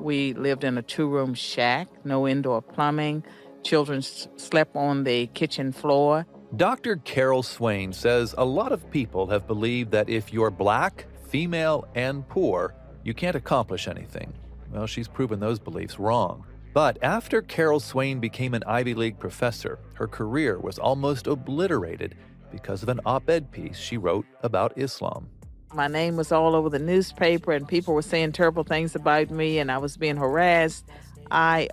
We lived in a two-room shack, no indoor plumbing. Children slept on the kitchen floor. Dr. Carol Swain says a lot of people have believed that if you're black, female, and poor, you can't accomplish anything. Well, she's proven those beliefs wrong. But after Carol Swain became an Ivy League professor, her career was almost obliterated because of an op-ed piece she wrote about Islam. My name was all over the newspaper, and people were saying terrible things about me, and I was being harassed. I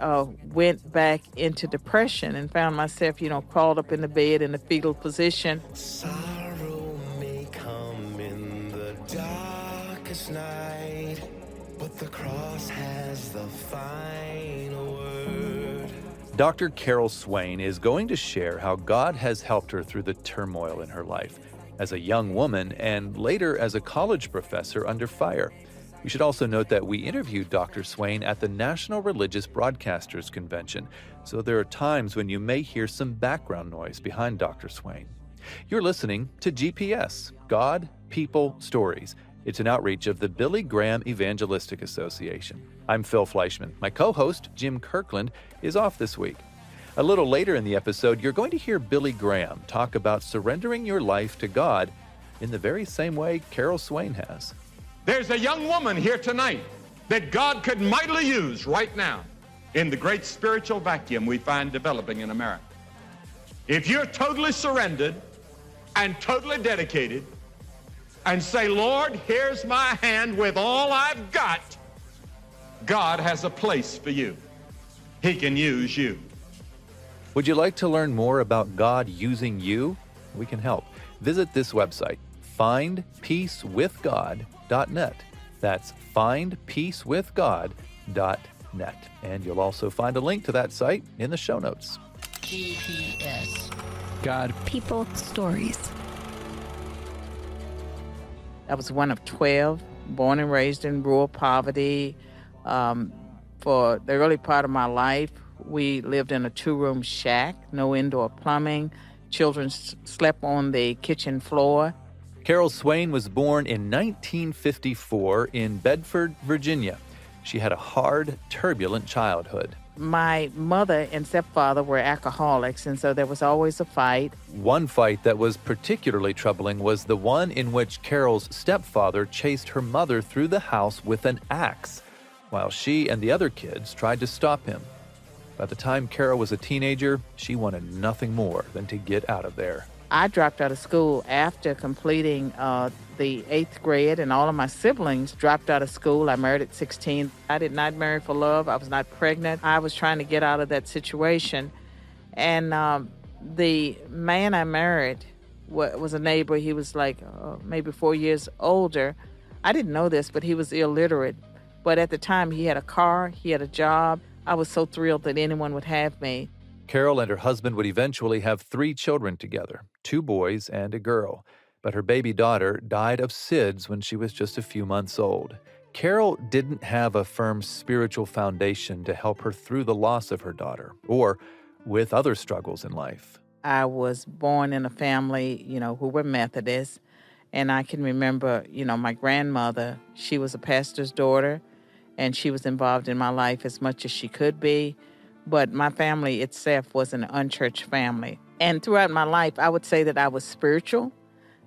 went back into depression and found myself, crawled up in the bed in a fetal position. Sorrow may come in the darkest night, but the cross has the final word. Dr. Carol Swain is going to share how God has helped her through the turmoil in her life, as a young woman and later as a college professor under fire. We should also note that we interviewed Dr. Swain at the National Religious Broadcasters Convention, so there are times when you may hear some background noise behind Dr. Swain. You're listening to GPS, God, People, Stories. It's an outreach of the Billy Graham Evangelistic Association. I'm Phil Fleischman. My co-host, Jim Kirkland, is off this week. A little later in the episode, you're going to hear Billy Graham talk about surrendering your life to God in the very same way Carol Swain has. There's a young woman here tonight that God could mightily use right now in the great spiritual vacuum we find developing in America. If you're totally surrendered and totally dedicated and say, Lord, here's my hand with all I've got, God has a place for you. He can use you. Would you like to learn more about God using you? We can help. Visit this website, findpeacewithgod.net. That's findpeacewithgod.net. And you'll also find a link to that site in the show notes. GPS. God. People. Stories. I was one of 12, born and raised in rural poverty. For the early part of my life, we lived in a two-room shack, no indoor plumbing. Children slept on the kitchen floor. Carol Swain was born in 1954 in Bedford, Virginia. She had a hard, turbulent childhood. My mother and stepfather were alcoholics, and so there was always a fight. One fight that was particularly troubling was the one in which Carol's stepfather chased her mother through the house with an axe, while she and the other kids tried to stop him. By the time Carol was a teenager, she wanted nothing more than to get out of there. I dropped out of school after completing the 8th grade, and all of my siblings dropped out of school. I married at 16. I did not marry for love. I was not pregnant. I was trying to get out of that situation. And the man I married was a neighbor. He was like maybe 4 years older. I didn't know this, but he was illiterate. But at the time, he had a car, he had a job. I was so thrilled that anyone would have me. Carol and her husband would eventually have 3 children together, 2 boys and a girl. But her baby daughter died of SIDS when she was just a few months old. Carol didn't have a firm spiritual foundation to help her through the loss of her daughter or with other struggles in life. I was born in a family, who were Methodist. And I can remember, my grandmother, she was a pastor's daughter, and she was involved in my life as much as she could be. But my family itself was an unchurched family. And throughout my life, I would say that I was spiritual.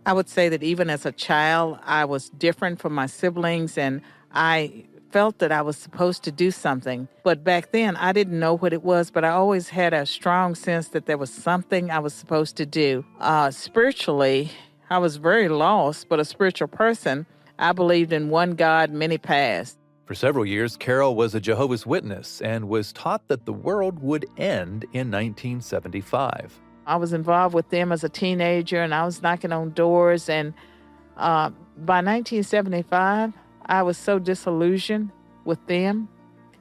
I would say that even as a child, I was different from my siblings, and I felt that I was supposed to do something. But back then, I didn't know what it was, but I always had a strong sense that there was something I was supposed to do. Spiritually, I was very lost, but a spiritual person. I believed in one God, many paths. For several years, Carol was a Jehovah's Witness and was taught that the world would end in 1975. I was involved with them as a teenager, and I was knocking on doors. And by 1975, I was so disillusioned with them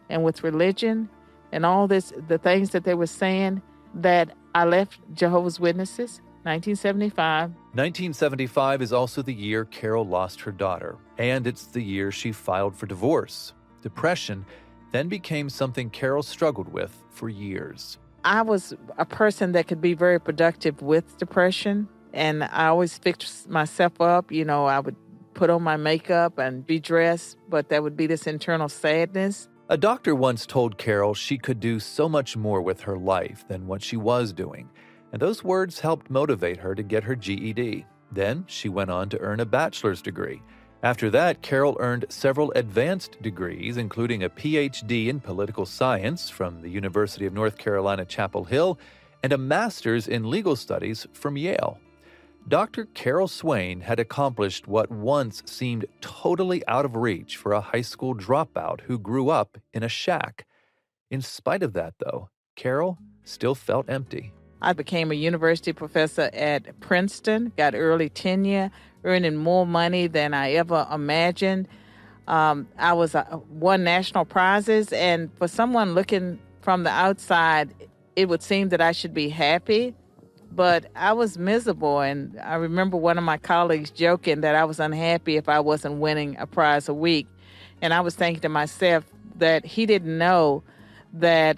and with religion and all this, the things that they were saying, that I left Jehovah's Witnesses. 1975. 1975 is also the year Carol lost her daughter, and it's the year she filed for divorce. Depression then became something Carol struggled with for years. I was a person that could be very productive with depression, and I always fixed myself up. I would put on my makeup and be dressed, but there would be this internal sadness. A doctor once told Carol she could do so much more with her life than what she was doing, and those words helped motivate her to get her GED. Then she went on to earn a bachelor's degree. After that, Carol earned several advanced degrees, including a PhD in political science from the University of North Carolina, Chapel Hill, and a master's in legal studies from Yale. Dr. Carol Swain had accomplished what once seemed totally out of reach for a high school dropout who grew up in a shack. In spite of that, though, Carol still felt empty. I became a university professor at Princeton, got early tenure, earning more money than I ever imagined. I won national prizes, and for someone looking from the outside, it would seem that I should be happy. But I was miserable, and I remember one of my colleagues joking that I was unhappy if I wasn't winning a prize a week. And I was thinking to myself that he didn't know that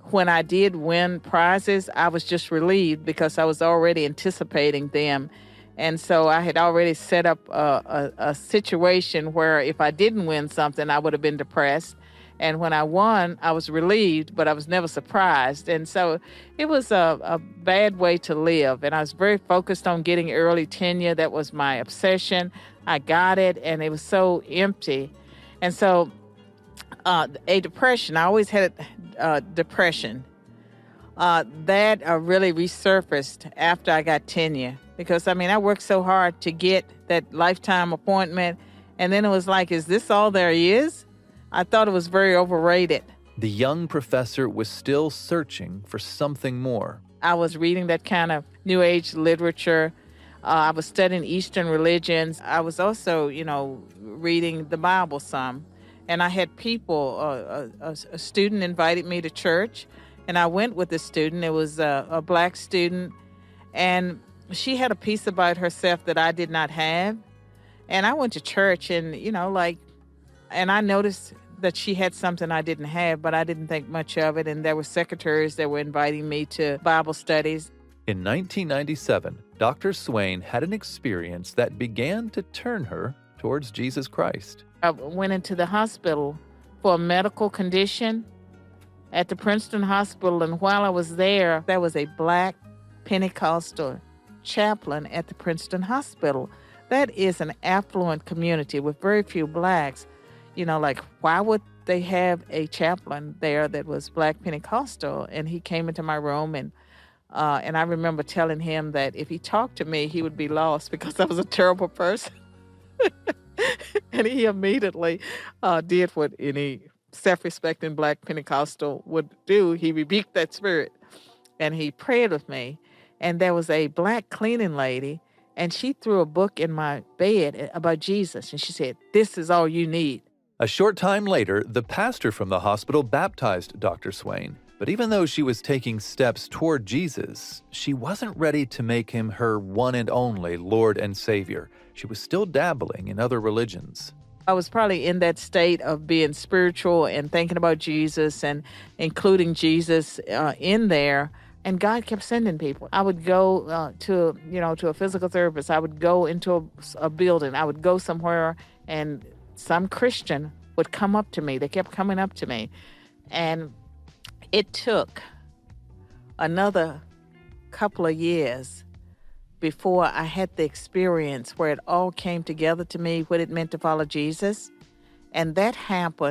when I did win prizes, I was just relieved because I was already anticipating them. And so I had already set up a situation where if I didn't win something, I would have been depressed. And when I won, I was relieved, but I was never surprised. And so it was a bad way to live. And I was very focused on getting early tenure. That was my obsession. I got it, and it was so empty. And so a depression, I always had depression. That really resurfaced after I got tenure. Because, I worked so hard to get that lifetime appointment. And then it was like, is this all there is? I thought it was very overrated. The young professor was still searching for something more. I was reading that kind of New Age literature. I was studying Eastern religions. I was also, reading the Bible some. And I had people, a student invited me to church, and I went with the student. It was a black student, and she had a piece about herself that I did not have. And I went to church, and, and I noticed that she had something I didn't have, but I didn't think much of it. And there were secretaries that were inviting me to Bible studies. In 1997, Dr. Swain had an experience that began to turn her towards Jesus Christ. I went into the hospital for a medical condition at the Princeton Hospital. And while I was there was a black Pentecostal chaplain at the Princeton Hospital. That is an affluent community with very few blacks. Why would they have a chaplain there that was black Pentecostal? And he came into my room, and I remember telling him that if he talked to me, he would be lost because I was a terrible person. And he immediately did what any self-respecting black Pentecostal would do. He rebuked that spirit, and he prayed with me. And there was a black cleaning lady, and she threw a book in my bed about Jesus, and she said, "This is all you need." A short time later, the pastor from the hospital baptized Dr. Swain. But even though she was taking steps toward Jesus, she wasn't ready to make him her one and only Lord and Savior. She was still dabbling in other religions. I was probably in that state of being spiritual and thinking about Jesus and including Jesus in there. And God kept sending people. I would go to a physical therapist. I would go into a building. I would go somewhere, and some Christian would come up to me. They kept coming up to me. And it took another couple of years before I had the experience where it all came together to me, what it meant to follow Jesus. And that happened